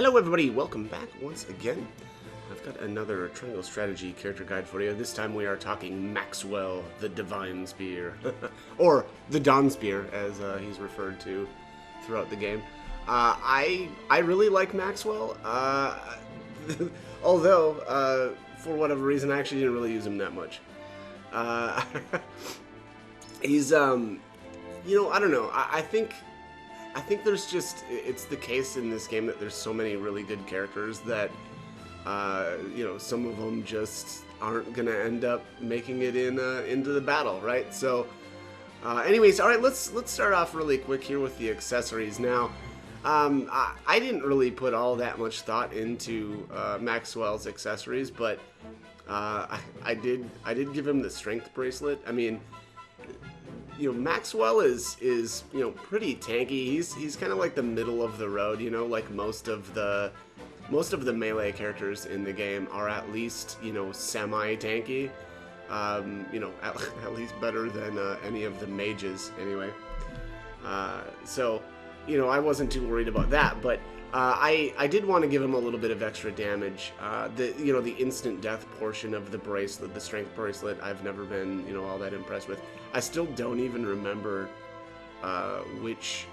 Hello everybody, welcome back once again. I've got another Triangle Strategy character guide for you. This time we are talking Maxwell, the Divine Spear. or the Dawn Spear, as he's referred to throughout the game. I really like Maxwell, although, for whatever reason, I actually didn't really use him that much. He's, you know, I don't know, I think there's just, it's the case in this game that there's so many really good characters that, you know, some of them just aren't going to end up making it into the battle, right? So, anyways, all right, let's start off really quick here with the accessories. Now, I didn't really put all that much thought into Maxwell's accessories, but I did give him the strength bracelet. I mean, you know, Maxwell is you know, pretty tanky. He's kind of like the middle of the road, you know, like most of the melee characters in the game are at least, you know, semi-tanky. You know, at least better than any of the mages anyway. So, you know, I wasn't too worried about that, but I did want to give him a little bit of extra damage. You know, the instant death portion of the bracelet, the strength bracelet, I've never been, you know, all that impressed with. I still don't even remember which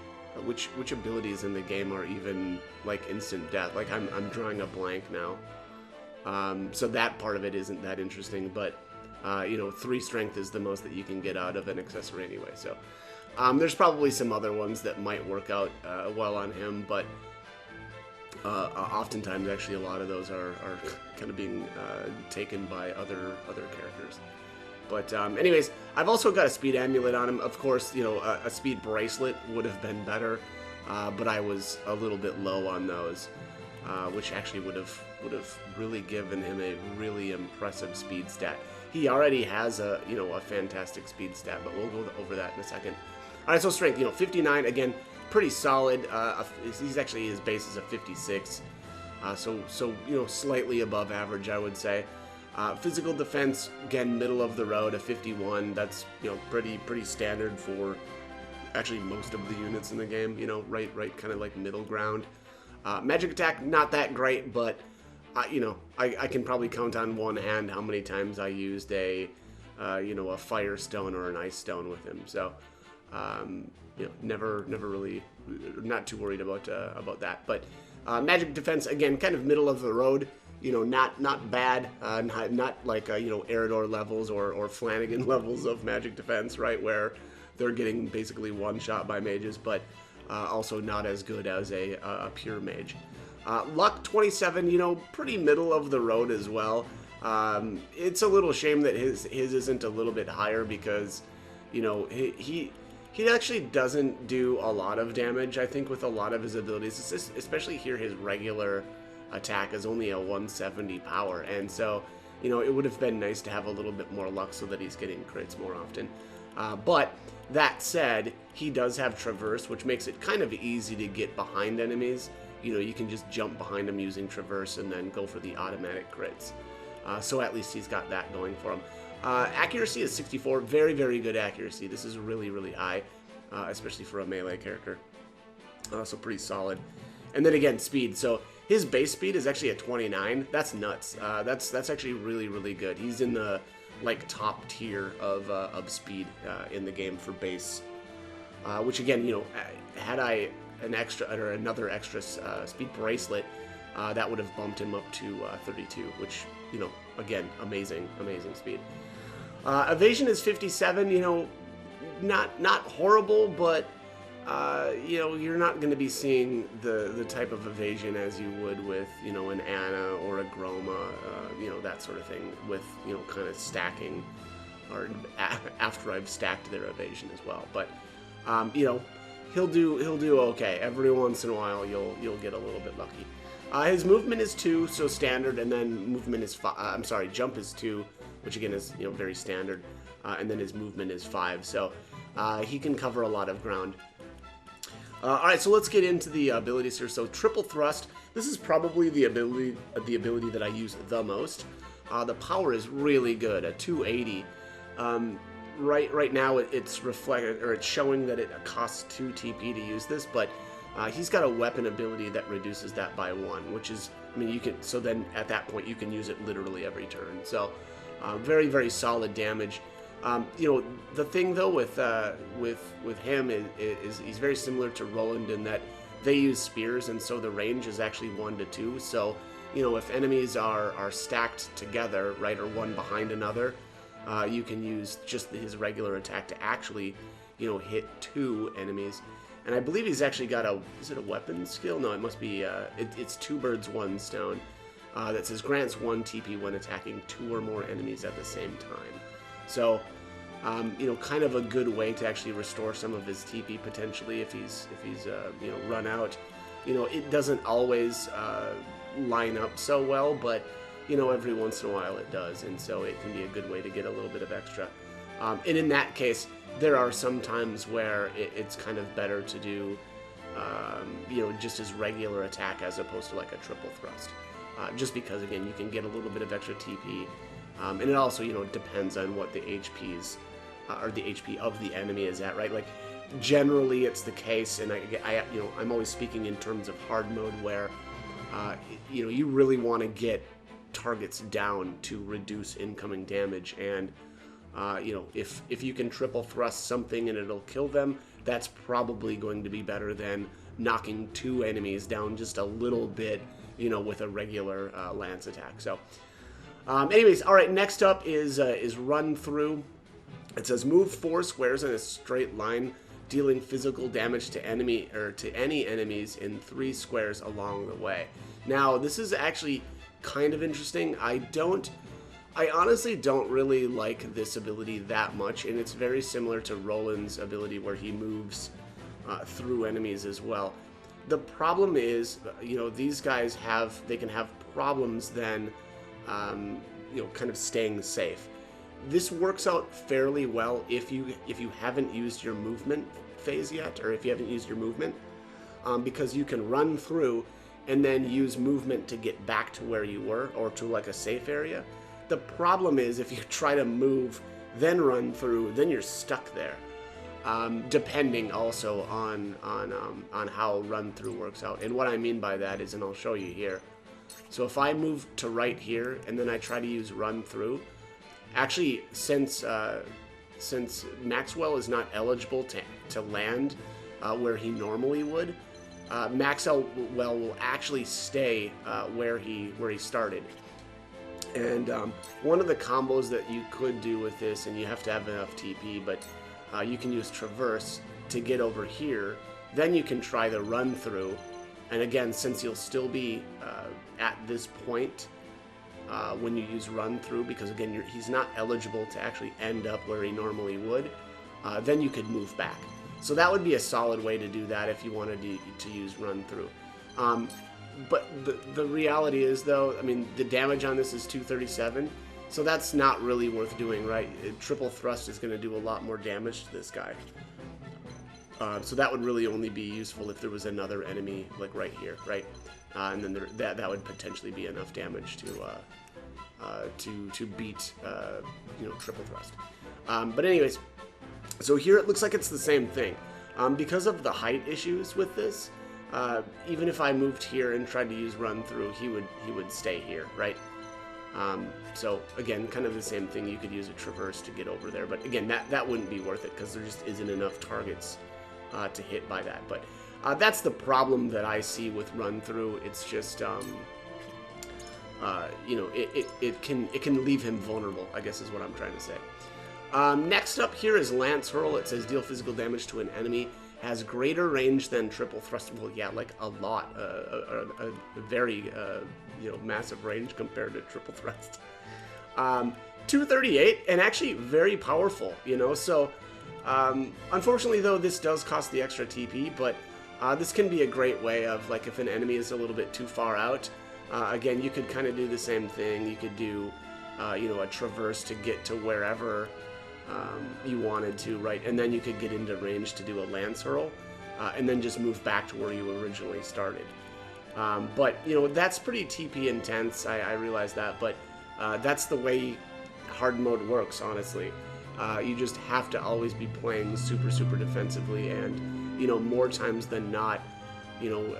abilities in the game are even like instant death. Like I'm drawing a blank now. So that part of it isn't that interesting, but you know, 3 strength is the most that you can get out of an accessory anyway. So there's probably some other ones that might work out well on him, but oftentimes actually a lot of those are kind of being taken by other characters. But anyways, I've also got a speed amulet on him. Of course, you know, a speed bracelet would have been better, but I was a little bit low on those, which actually would have really given him a really impressive speed stat. He already has a, you know, a fantastic speed stat, but we'll go over that in a second. All right, so strength, you know, 59 again, pretty solid. He's actually, his base is a 56, so you know, slightly above average, I would say. Physical defense, again, middle of the road, a 51. That's, you know, pretty standard for actually most of the units in the game. You know, right, kind of like middle ground. Magic attack, not that great, but you know, I can probably count on one hand how many times I used a, you know, a fire stone or an ice stone with him. So, you know, never really, not too worried about that. But magic defense, again, kind of middle of the road. You know, not bad, not like, you know, Eridor levels or Flanagan levels of magic defense, right, where they're getting basically one shot by mages, but also not as good as a pure mage. Luck 27, you know, pretty middle of the road as well. It's a little shame that his isn't a little bit higher because, you know, he actually doesn't do a lot of damage, I think, with a lot of his abilities, especially here his regular attack is only a 170 power, and so, you know, it would have been nice to have a little bit more luck so that he's getting crits more often. But that said, he does have traverse, which makes it kind of easy to get behind enemies. You know, you can just jump behind them using traverse and then go for the automatic crits. So at least he's got that going for him. Accuracy is 64, very good accuracy. This is really high, especially for a melee character. So pretty solid. And then again, speed. So his base speed is actually at 29. That's nuts. That's actually really good. He's in the like top tier of speed in the game for base. Which again, you know, had I an extra or another extra speed bracelet, that would have bumped him up to 32. Which, you know, again, amazing speed. Evasion is 57. You know, not horrible, but you know, you're not going to be seeing the type of evasion as you would with, you know, an Anna or a Groma, you know, that sort of thing, with, you know, kind of stacking, or after I've stacked their evasion as well. But you know, he'll do okay. Every once in a while, you'll get a little bit lucky. His movement is 2, so standard, and then movement is 5. I'm sorry, jump is 2, which again is, you know, very standard, and then his movement is 5. So he can cover a lot of ground. Alright, so let's get into the abilities here. So triple thrust, this is probably the ability that I use the most. The power is really good, a 280. Right now it's reflected, or it's showing that it costs 2 TP to use this, but He's got a weapon ability that reduces that by 1, which is, I mean, you can, so then at that point you can use it literally every turn. So very, very solid damage. You know, the thing though with him is he's very similar to Roland in that they use spears, and so the range is actually 1 to 2. So, you know, if enemies are stacked together, right, or one behind another, you can use just his regular attack to actually, you know, hit 2 enemies. And I believe he's actually got is it a weapon skill? No, it must be, it's 2 birds, 1 stone. That says grants 1 TP when attacking 2 or more enemies at the same time. So, you know, kind of a good way to actually restore some of his TP potentially if he's you know, run out. You know, it doesn't always line up so well, but you know, every once in a while it does, and so it can be a good way to get a little bit of extra. And in that case, there are some times where it's kind of better to do, you know, just his regular attack as opposed to like a triple thrust. Just because, again, you can get a little bit of extra TP. And it also, you know, depends on what the HPs, or the HP of the enemy is at, right? Like, generally it's the case, and you know, I'm always speaking in terms of hard mode where, you know, you really want to get targets down to reduce incoming damage, and you know, if you can triple thrust something and it'll kill them, that's probably going to be better than knocking 2 enemies down just a little bit, you know, with a regular lance attack. So anyways, all right, next up is run through. It says move 4 squares in a straight line, dealing physical damage to any enemies in 3 squares along the way. Now, this is actually kind of interesting. I honestly don't really like this ability that much, and it's very similar to Roland's ability where he moves through enemies as well. The problem is, you know, these guys they can have problems then, you know, kind of staying safe. This works out fairly well if you haven't used your movement phase yet, or if you haven't used your movement, because you can run through and then use movement to get back to where you were, or to like a safe area. The problem is if you try to move, then run through, then you're stuck there. Depending also on how run through works out. And what I mean by that is, and I'll show you here. So if I move to right here and then I try to use run through, actually since Maxwell is not eligible to land where he normally would, Maxwell will actually stay where he started. And one of the combos that you could do with this, and you have to have enough TP, but you can use Traverse to get over here. Then you can try the run through. And again, since you'll still be at this point when you use run through, because again, he's not eligible to actually end up where he normally would, then you could move back. So that would be a solid way to do that if you wanted to use run through. But the reality is, though, I mean, the damage on this is 237, so that's not really worth doing, right? Triple thrust is going to do a lot more damage to this guy. So that would really only be useful if there was another enemy, like right here, right? And then that would potentially be enough damage to beat, you know, triple thrust. But anyways, so here it looks like it's the same thing. Because of the height issues with this, even if I moved here and tried to use run through, he would stay here, right? So again, kind of the same thing. You could use a traverse to get over there, but again, that wouldn't be worth it because there just isn't enough targets to hit by that. But that's the problem that I see with run through. It's just you know, it can leave him vulnerable, I guess is what I'm trying to say. Next up here is Lance Hurl. It says deal physical damage to an enemy. Has greater range than triple thrust. Well, yeah, like a lot. A very, you know, massive range compared to triple thrust. 238, and actually very powerful, you know. So, unfortunately, though, this does cost the extra TP, but this can be a great way of, like, if an enemy is a little bit too far out, again, you could kind of do the same thing. You could do, you know, a traverse to get to wherever you wanted to, right? And then you could get into range to do a lance hurl, and then just move back to where you originally started. But, you know, that's pretty TP intense, I realize that, but that's the way hard mode works, honestly. You just have to always be playing super, super defensively, and, you know, more times than not, you know,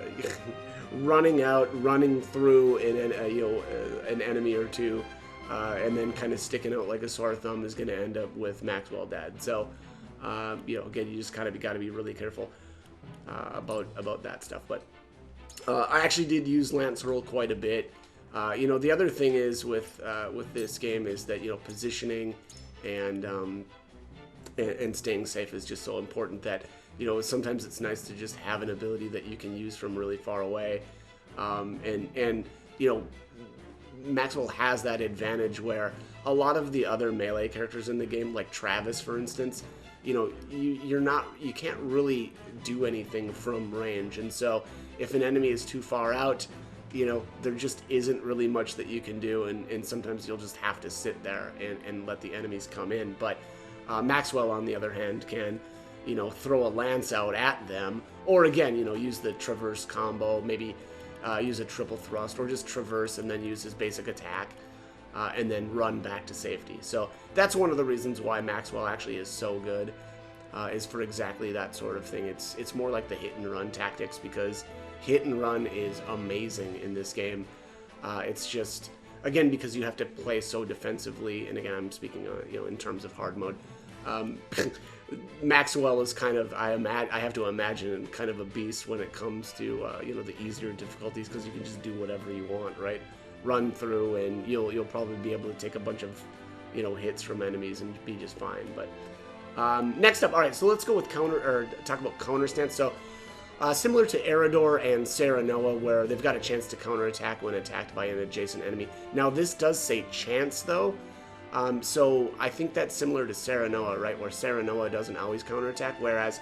running out, running through an enemy or two, and then kind of sticking out like a sore thumb is going to end up with Maxwell dead. So, again, you just kind of got to be really careful about that stuff. But I actually did use Lance Hurl quite a bit. The other thing is with this game is that positioning and staying safe is just so important that sometimes it's nice to just have an ability that you can use from really far away, and Maxwell has that advantage where a lot of the other melee characters in the game, like Travis for instance, you can't really do anything from range, and so if an enemy is too far out, there just isn't really much that you can do, and sometimes you'll just have to sit there and let the enemies come in. But Maxwell, on the other hand, can throw a lance out at them, or again, use the traverse combo, maybe use a triple thrust, or just traverse and then use his basic attack, and then run back to safety. So that's one of the reasons why Maxwell actually is so good, is for exactly that sort of thing. It's more like the hit and run tactics, because hit and run is amazing in this game. It's just, again, because you have to play so defensively, and again, I'm speaking in terms of hard mode. Maxwell is kind of, I have to imagine, kind of a beast when it comes to the easier difficulties, because you can just do whatever you want, right? Run through, and you'll probably be able to take a bunch of hits from enemies and be just fine. But next up, all right, so let's go with talk about counter stance. So similar to Eridor and Serenoa, where they've got a chance to counterattack when attacked by an adjacent enemy. Now this does say chance though. So I think that's similar to Serenoa, right? Where Serenoa doesn't always counterattack, whereas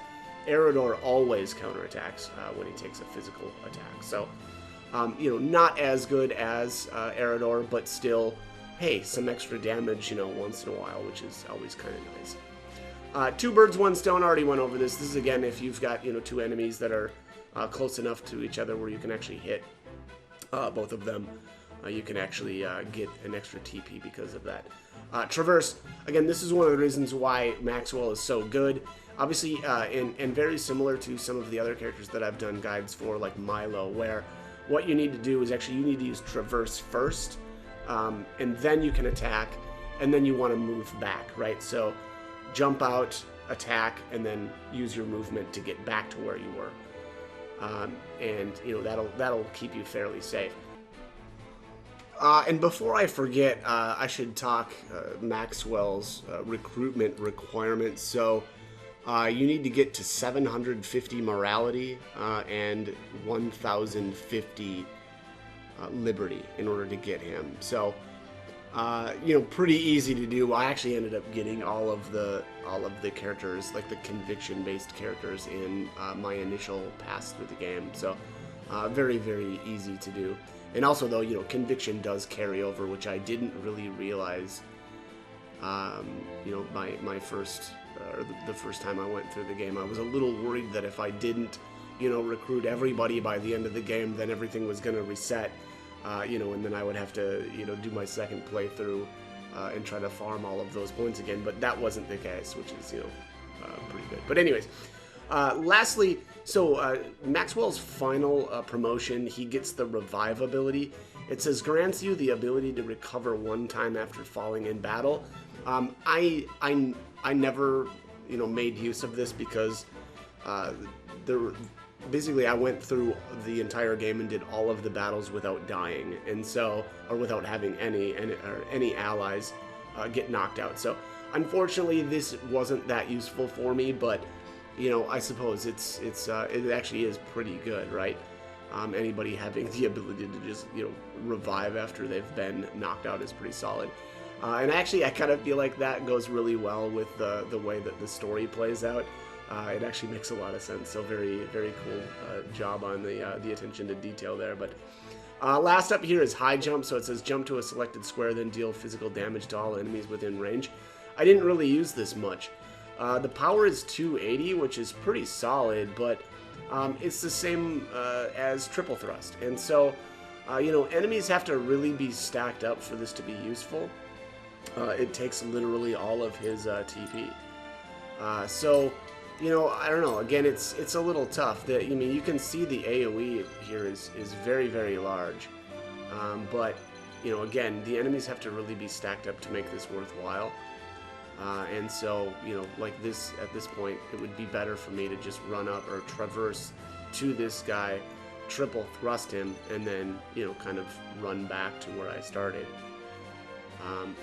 Eridor always counterattacks when he takes a physical attack. So, not as good as Eridor, but still, hey, some extra damage, once in a while, which is always kind of nice. Two birds, one stone, already went over this. This is, again, if you've got, two enemies that are close enough to each other where you can actually hit both of them. You can actually get an extra TP because of that. Traverse, again, this is one of the reasons why Maxwell is so good. Obviously, and very similar to some of the other characters that I've done guides for, like Milo, where what you need to do is actually you need to use Traverse first, and then you can attack, and then you want to move back, right? So jump out, attack, and then use your movement to get back to where you were. And that'll keep you fairly safe. And before I forget, I should talk Maxwell's recruitment requirements. So you need to get to 750 morality and 1050 liberty in order to get him. So pretty easy to do. I actually ended up getting all of the characters, like the conviction-based characters, in my initial pass through the game. So very, very easy to do. And also, though, conviction does carry over, which I didn't really realize, my first, or the first time I went through the game. I was a little worried that if I didn't, recruit everybody by the end of the game, then everything was going to reset, and then I would have to, do my second playthrough and try to farm all of those points again. But that wasn't the case, which is, pretty good. But anyways, lastly, so Maxwell's final promotion, he gets the Revive ability. It says grants you the ability to recover one time after falling in battle. I never made use of this because basically I went through the entire game and did all of the battles without dying, and so, or without having any allies get knocked out. So unfortunately this wasn't that useful for me, but I suppose it actually is pretty good, right? Anybody having the ability to just, revive after they've been knocked out is pretty solid. And actually, I kind of feel like that goes really well with the way that the story plays out. It actually makes a lot of sense. So very, very cool job on the attention to detail there. But last up here is high jump. So it says jump to a selected square, then deal physical damage to all enemies within range. I didn't really use this much. The power is 280, which is pretty solid, but it's the same as triple thrust. And so, enemies have to really be stacked up for this to be useful. It takes literally all of his TP. So, you know, I don't know. Again, it's a little tough. That I mean, you can see the AOE here is very, very large, but you know, again, the enemies have to really be stacked up to make this worthwhile. And so, you know, like this at this point, it would be better for me to just run up or traverse to this guy, triple thrust him, and then, you know, kind of run back to where I started.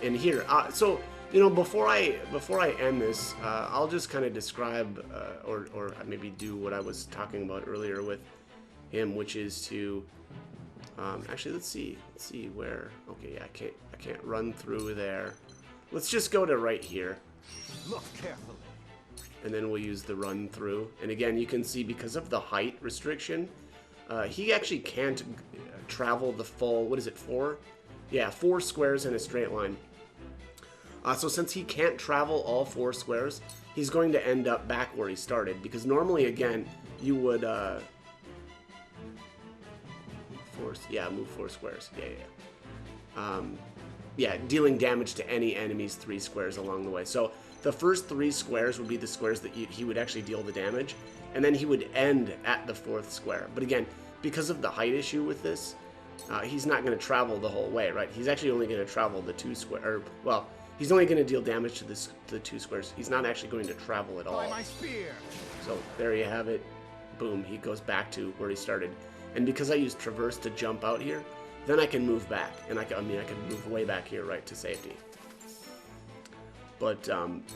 And here, so, you know, before I end this, I'll just kind of describe or maybe do what I was talking about earlier with him, which is to actually let's see where. Okay, yeah, I can't run through there. Let's just go to right here. Look carefully. And then we'll use the run through. And again, you can see because of the height restriction, he actually can't travel the full, what is it, 4? Yeah, 4 squares in a straight line. So since he can't travel all 4 squares, he's going to end up back where he started. Because normally, again, you would, move 4 squares. Yeah, dealing damage to any enemy's 3 squares along the way. So the first 3 squares would be the squares that he would actually deal the damage, and then he would end at the 4th square. But again, because of the height issue with this, he's not going to travel the whole way, right? He's actually only going to travel the 2 square, well, he's only going to deal damage to the 2 squares. He's not actually going to travel at all. By my spear. So there you have it. Boom, he goes back to where he started. And because I used traverse to jump out here, then I can move back, and I can move way back here, right, to safety. But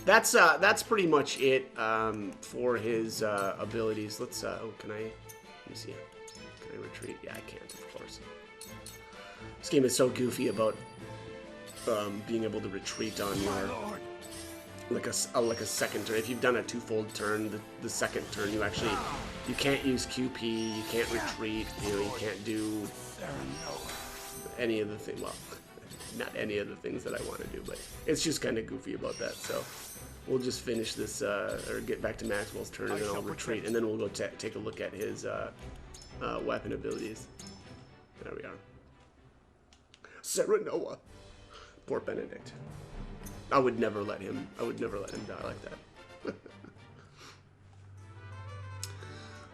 that's pretty much it for his abilities. Let's let me see. Can I retreat? Yeah, I can't, of course. This game is so goofy about being able to retreat on your like a second turn. If you've done a 2-fold turn, the second turn you can't use QP, you can't retreat, you know, you can't do any of the things. Well, not any of the things that I want to do, but it's just kind of goofy about that. So we'll just finish this or get back to Maxwell's turn, and then I'll retreat, and then we'll go take a look at his weapon abilities. There we are. Serenoa. Poor Benedict. I would never let him die like that.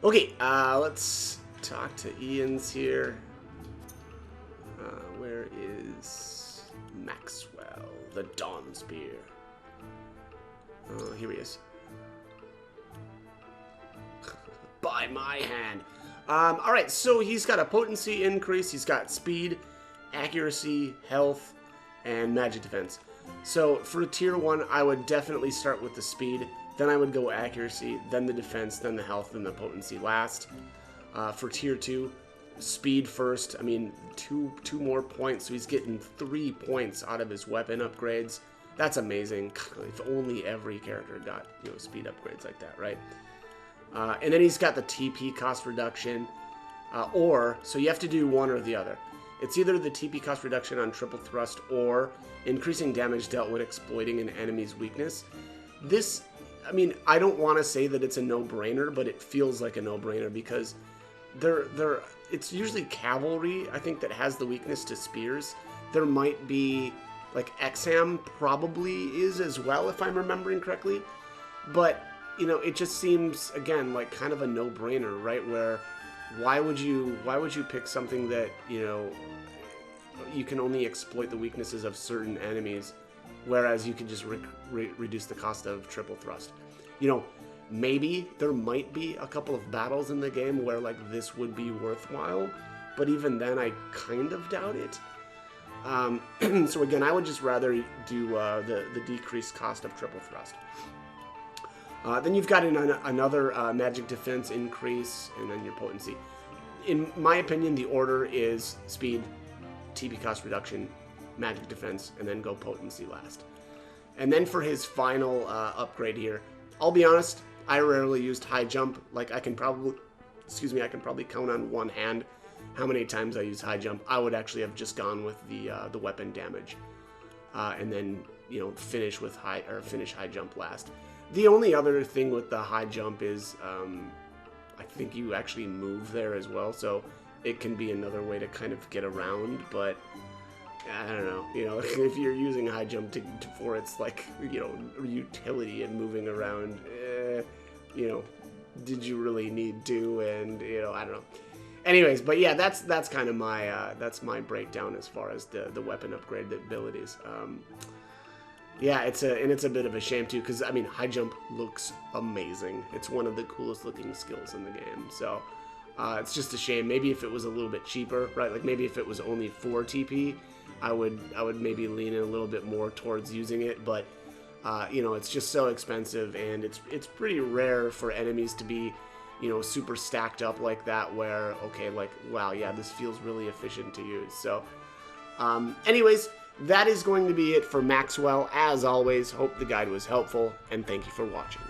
Okay, let's talk to Ian's here. Where is Maxwell, the Dawn Spear? Here he is. By my hand. Alright, so he's got a potency increase, he's got speed, accuracy, health, and magic defense. So for tier 1, I would definitely start with the speed, then I would go accuracy, then the defense, then the health, then the potency last. For tier 2, speed first. I mean, two more points, so he's getting 3 points out of his weapon upgrades. That's amazing. If only every character got, you know, speed upgrades like that, right? And then he's got the TP cost reduction, so you have to do one or the other. It's either the TP cost reduction on triple thrust or increasing damage dealt when exploiting an enemy's weakness. This, I mean, I don't want to say that it's a no-brainer, but it feels like a no-brainer because it's usually cavalry, I think, that has the weakness to spears. There might be, like, Exham probably is as well, if I'm remembering correctly. But, you know, it just seems, again, like kind of a no-brainer, right? Where why would you pick something that, you know, you can only exploit the weaknesses of certain enemies, whereas you can just reduce the cost of triple thrust? You know, maybe there might be a couple of battles in the game where, like, this would be worthwhile, but even then I kind of doubt it. So again, I would just rather do the decreased cost of triple thrust. Then you've got another magic defense increase, and then your potency. In my opinion, the order is speed, TP cost reduction, magic defense, and then go potency last. And then for his final upgrade here, I'll be honest, I rarely used high jump. Like, I can probably count on one hand how many times I use high jump. I would actually have just gone with the weapon damage, and then, you know, finish high jump last. The only other thing with the high jump is, I think you actually move there as well, so it can be another way to kind of get around, but I don't know, you know, if you're using high jump for its, like, you know, utility and moving around, you know, did you really need to? And, you know, I don't know. Anyways, but yeah, that's kind of my breakdown as far as the weapon upgrade abilities. Yeah, it's a bit of a shame too, because I mean, high jump looks amazing. It's one of the coolest looking skills in the game. So it's just a shame. Maybe if it was a little bit cheaper, right? Like maybe if it was only 4 TP, I would maybe lean in a little bit more towards using it. But you know, it's just so expensive, and it's pretty rare for enemies to be, you know, super stacked up like that, where, okay, like, wow, yeah, this feels really efficient to use. So, anyways, that is going to be it for Maxwell. As always, hope the guide was helpful, and thank you for watching.